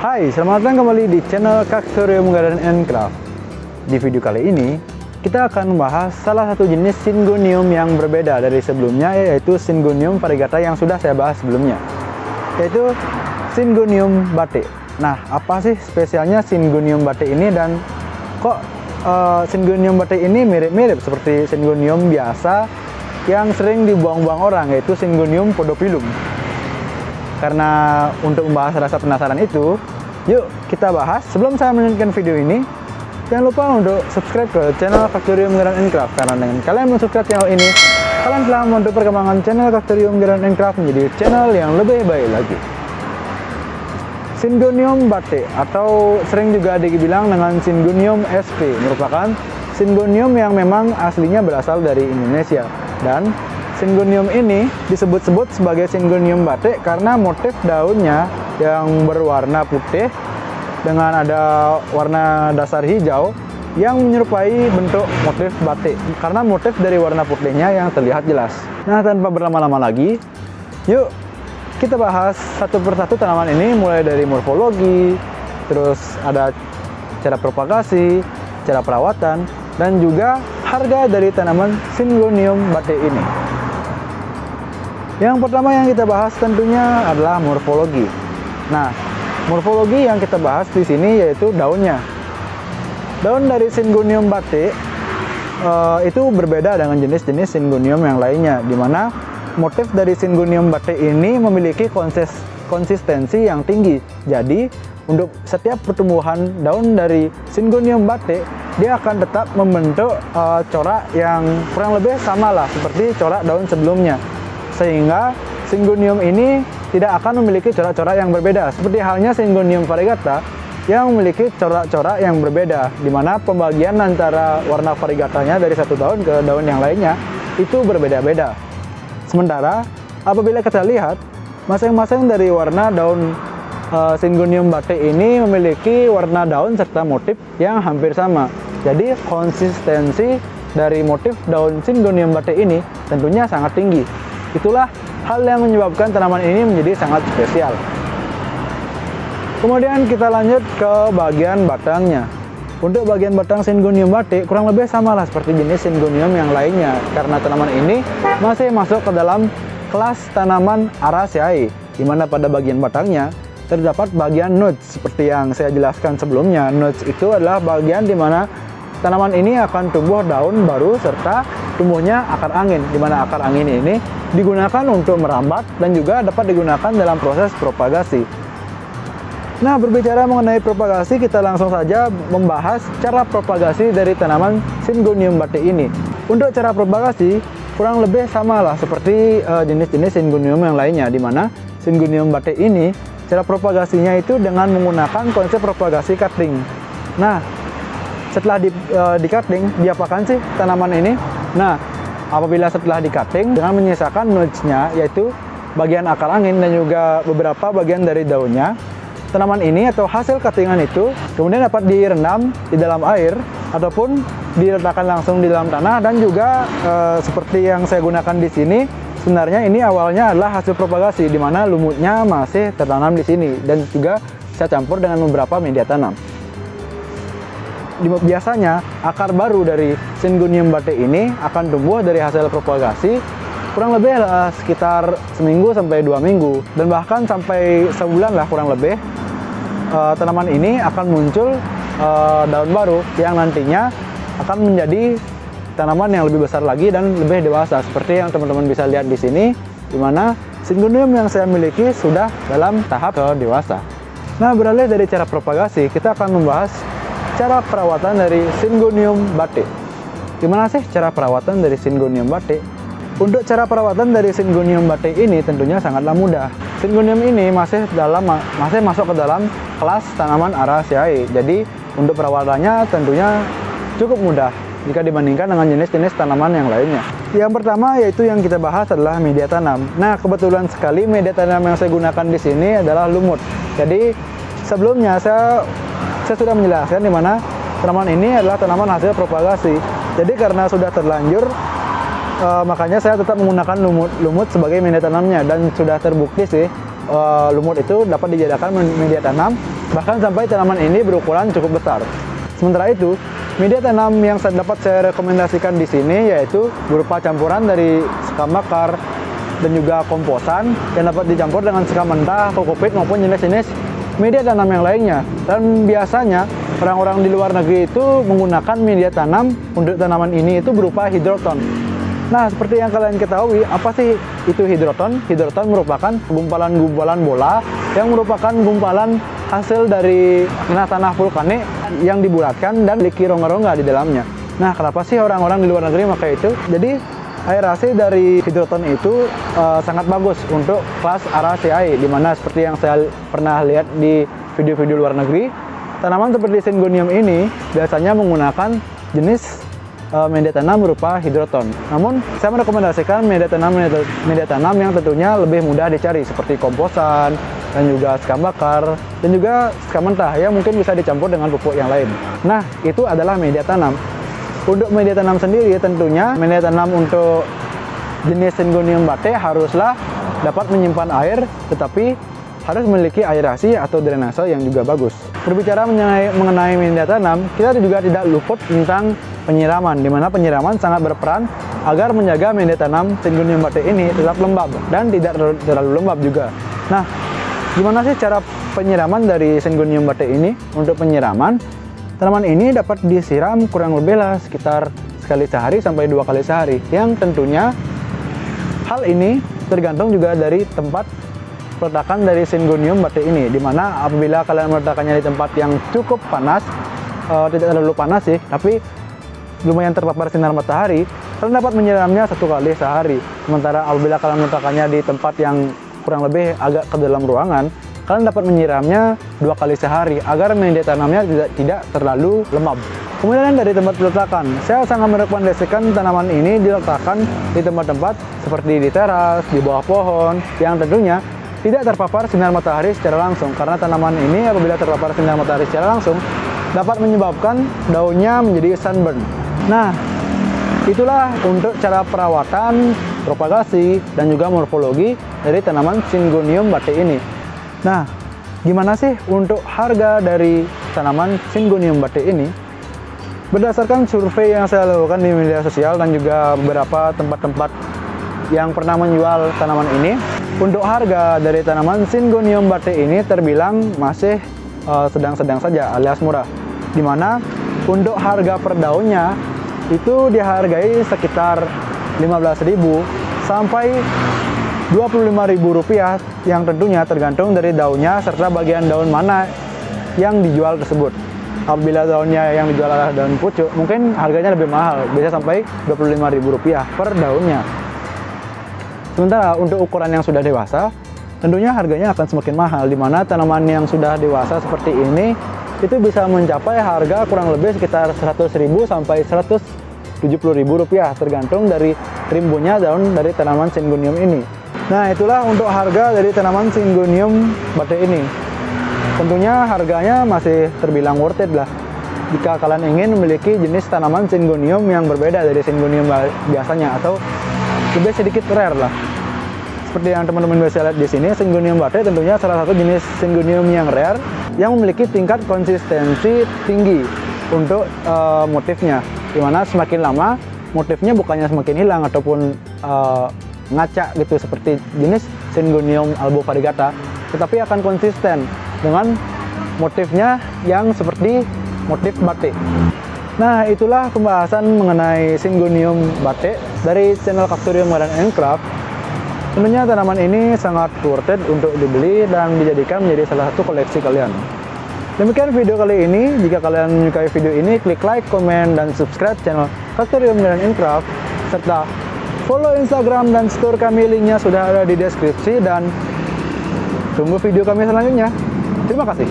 Hai, selamat datang kembali di channel Cactorium Garden and Craft. Di video kali ini, kita akan membahas salah satu jenis Syngonium yang berbeda dari sebelumnya, yaitu Syngonium variegata yang sudah saya bahas sebelumnya, yaitu Syngonium batik. Nah, apa sih spesialnya Syngonium batik ini, dan kok Syngonium batik ini mirip-mirip seperti Syngonium biasa yang sering dibuang-buang orang, yaitu Syngonium podophyllum? Karena untuk membahas rasa penasaran itu, yuk kita bahas. Sebelum saya melanjutkan video ini, jangan lupa untuk subscribe ke channel Cactorium Garden and Craft, karena dengan kalian subscribe channel ini, kalian telah membantu perkembangan channel Cactorium Garden and Craft menjadi channel yang lebih baik lagi. Syngonium batik, atau sering juga dibilang dengan Syngonium sp, merupakan Syngonium yang memang aslinya berasal dari Indonesia. Dan Syngonium ini disebut-sebut sebagai Syngonium batik karena motif daunnya yang berwarna putih dengan ada warna dasar hijau yang menyerupai bentuk motif batik, karena motif dari warna putihnya yang terlihat jelas. Nah, tanpa berlama-lama lagi, yuk kita bahas satu persatu tanaman ini, mulai dari morfologi, terus ada cara propagasi, cara perawatan, dan juga harga dari tanaman Syngonium batik ini. Yang pertama yang kita bahas tentunya adalah morfologi. Nah, morfologi yang kita bahas di sini yaitu daunnya. Daun dari Syngonium batik itu berbeda dengan jenis-jenis Syngonium yang lainnya, di mana motif dari Syngonium batik ini memiliki konsistensi yang tinggi. Jadi, untuk setiap pertumbuhan daun dari Syngonium batik, dia akan tetap membentuk corak yang kurang lebih sama lah seperti corak daun sebelumnya. Sehingga Syngonium ini tidak akan memiliki corak-corak yang berbeda, seperti halnya Syngonium variegata yang memiliki corak-corak yang berbeda, di mana pembagian antara warna variegatanya dari satu daun ke daun yang lainnya itu berbeda-beda. Sementara apabila kita lihat, masing-masing dari warna daun Syngonium batik ini memiliki warna daun serta motif yang hampir sama. Jadi konsistensi dari motif daun Syngonium batik ini tentunya sangat tinggi. Itulah hal yang menyebabkan tanaman ini menjadi sangat spesial. Kemudian kita lanjut ke bagian batangnya. Untuk bagian batang Syngonium batik kurang lebih sama lah seperti jenis Syngonium yang lainnya, karena tanaman ini masih masuk ke dalam kelas tanaman Araceae, di mana pada bagian batangnya terdapat bagian nodes seperti yang saya jelaskan sebelumnya. Nodes itu adalah bagian di mana tanaman ini akan tumbuh daun baru serta tumbuhnya akar angin, di mana akar angin ini digunakan untuk merambat dan juga dapat digunakan dalam proses propagasi. Nah, berbicara mengenai propagasi, kita langsung saja membahas cara propagasi dari tanaman Syngonium batik ini. Untuk cara propagasi kurang lebih sama lah seperti jenis-jenis Syngonium yang lainnya, di mana Syngonium batik ini cara propagasinya itu dengan menggunakan konsep propagasi cutting. Nah, setelah di cutting, diapakan sih tanaman ini? Nah, apabila setelah di cutting dengan menyisakan nodes-nya, yaitu bagian akar angin dan juga beberapa bagian dari daunnya, tanaman ini atau hasil cuttingan itu kemudian dapat direndam di dalam air ataupun diletakkan langsung di dalam tanah. Dan juga seperti yang saya gunakan di sini, sebenarnya ini awalnya adalah hasil propagasi, di mana lumutnya masih tertanam di sini dan juga saya campur dengan beberapa media tanam. Biasanya akar baru dari Syngonium batik ini akan tumbuh dari hasil propagasi kurang lebih sekitar seminggu sampai 2 minggu, dan bahkan sampai sebulan lah kurang lebih. Tanaman ini akan muncul daun baru yang nantinya akan menjadi tanaman yang lebih besar lagi dan lebih dewasa, seperti yang teman-teman bisa lihat di sini, di mana Syngonium yang saya miliki sudah dalam tahap dewasa. Nah, beralih dari cara propagasi, kita akan membahas cara perawatan dari Syngonium batik. Gimana sih cara perawatan dari Syngonium batik? Untuk cara perawatan dari Syngonium batik ini tentunya sangatlah mudah. Syngonium ini masih masuk ke dalam kelas tanaman Araceae. Jadi untuk perawatannya tentunya cukup mudah jika dibandingkan dengan jenis-jenis tanaman yang lainnya. Yang pertama yaitu yang kita bahas adalah media tanam. Nah, kebetulan sekali media tanam yang saya gunakan di sini adalah lumut. Jadi sebelumnya saya sudah menjelaskan di mana tanaman ini adalah tanaman hasil propagasi. Jadi karena sudah terlanjur, makanya saya tetap menggunakan lumut sebagai media tanamnya, dan sudah terbukti sih lumut itu dapat dijadikan media tanam bahkan sampai tanaman ini berukuran cukup besar. Sementara itu, media tanam yang dapat saya rekomendasikan di sini yaitu berupa campuran dari sekam bakar dan juga komposan yang dapat dicampur dengan sekam mentah, kokopit maupun jenis-jenis media tanam yang lainnya. Dan biasanya orang-orang di luar negeri itu menggunakan media tanam untuk tanaman ini itu berupa hidroton. Nah, seperti yang kalian ketahui, apa sih itu hidroton? Hidroton merupakan gumpalan-gumpalan bola yang merupakan gumpalan hasil dari tanah vulkanik yang dibulatkan dan memiliki rongga-rongga di dalamnya. Nah, kenapa sih orang-orang di luar negeri memakai itu? Jadi, aerasi dari hidroton itu sangat bagus untuk kelas Araceae, di mana seperti yang saya pernah lihat di video-video luar negeri, tanaman seperti Syngonium ini biasanya menggunakan jenis media tanam berupa hidroton. Namun, saya merekomendasikan media tanam yang tentunya lebih mudah dicari seperti komposan dan juga sekam bakar dan juga sekam mentah yang mungkin bisa dicampur dengan pupuk yang lain. Nah, itu adalah media tanam. Untuk media tanam sendiri tentunya media tanam untuk jenis Syngonium bate haruslah dapat menyimpan air, tetapi harus memiliki aerasi atau drainase yang juga bagus. Berbicara mengenai media tanam, kita juga tidak luput tentang penyiraman, di mana penyiraman sangat berperan agar menjaga media tanam Syngonium bate ini tetap lembab dan tidak terlalu lembab juga. Nah, gimana sih cara penyiraman dari Syngonium bate ini? Untuk penyiraman, tanaman ini dapat disiram kurang lebih sekitar sekali sehari sampai 2 kali sehari. Yang tentunya hal ini tergantung juga dari tempat peletakan dari Syngonium bate ini, dimana apabila kalian meletakkannya di tempat yang cukup panas, tidak terlalu panas sih, tapi lumayan terpapar sinar matahari, kalian dapat menyiramnya 1 kali sehari. Sementara apabila kalian meletakkannya di tempat yang kurang lebih agak ke dalam ruangan, kalian dapat menyiramnya 2 kali sehari agar media tanamnya tidak terlalu lembab. Kemudian dari tempat peletakan, saya sangat merekomendasikan tanaman ini diletakkan di tempat-tempat seperti di teras, di bawah pohon, yang tentunya tidak terpapar sinar matahari secara langsung, karena tanaman ini apabila terpapar sinar matahari secara langsung dapat menyebabkan daunnya menjadi sunburn. Nah, itulah untuk cara perawatan, propagasi, dan juga morfologi dari tanaman Syngonium bate ini. Nah, gimana sih untuk harga dari tanaman Syngonium bate ini? Berdasarkan survei yang saya lakukan di media sosial dan juga beberapa tempat-tempat yang pernah menjual tanaman ini, untuk harga dari tanaman Syngonium bate ini terbilang masih sedang-sedang saja alias murah, dimana untuk harga per daunnya itu dihargai sekitar 15.000 sampai 25.000 rupiah, yang tentunya tergantung dari daunnya serta bagian daun mana yang dijual tersebut. Apabila daunnya yang dijual adalah daun pucuk, mungkin harganya lebih mahal, bisa sampai 25.000 rupiah per daunnya. Sementara untuk ukuran yang sudah dewasa, tentunya harganya akan semakin mahal, di mana tanaman yang sudah dewasa seperti ini itu bisa mencapai harga kurang lebih sekitar 100.000 sampai 170.000 rupiah, tergantung dari rimbunnya daun dari tanaman Syngonium ini. Nah, itulah untuk harga dari tanaman Syngonium bate ini. Tentunya harganya masih terbilang worth it lah jika kalian ingin memiliki jenis tanaman Syngonium yang berbeda dari Syngonium biasanya, atau lebih sedikit rare lah. Seperti yang teman-teman bisa lihat di sini, Syngonium bate tentunya salah satu jenis Syngonium yang rare yang memiliki tingkat konsistensi tinggi untuk motifnya, dimana semakin lama motifnya bukannya semakin hilang ataupun ngaca gitu seperti jenis Syngonium albovariegata, tetapi akan konsisten dengan motifnya yang seperti motif batik. Nah, itulah pembahasan mengenai Syngonium bate dari channel Cactorium Garden & Craft. Tentunya tanaman ini sangat worth it untuk dibeli dan dijadikan menjadi salah satu koleksi kalian. Demikian video kali ini. Jika kalian menyukai video ini, klik like, komen, dan subscribe channel Cactorium Garden & Craft, serta follow Instagram dan store kami, linknya sudah ada di deskripsi, dan tunggu video kami selanjutnya. Terima kasih.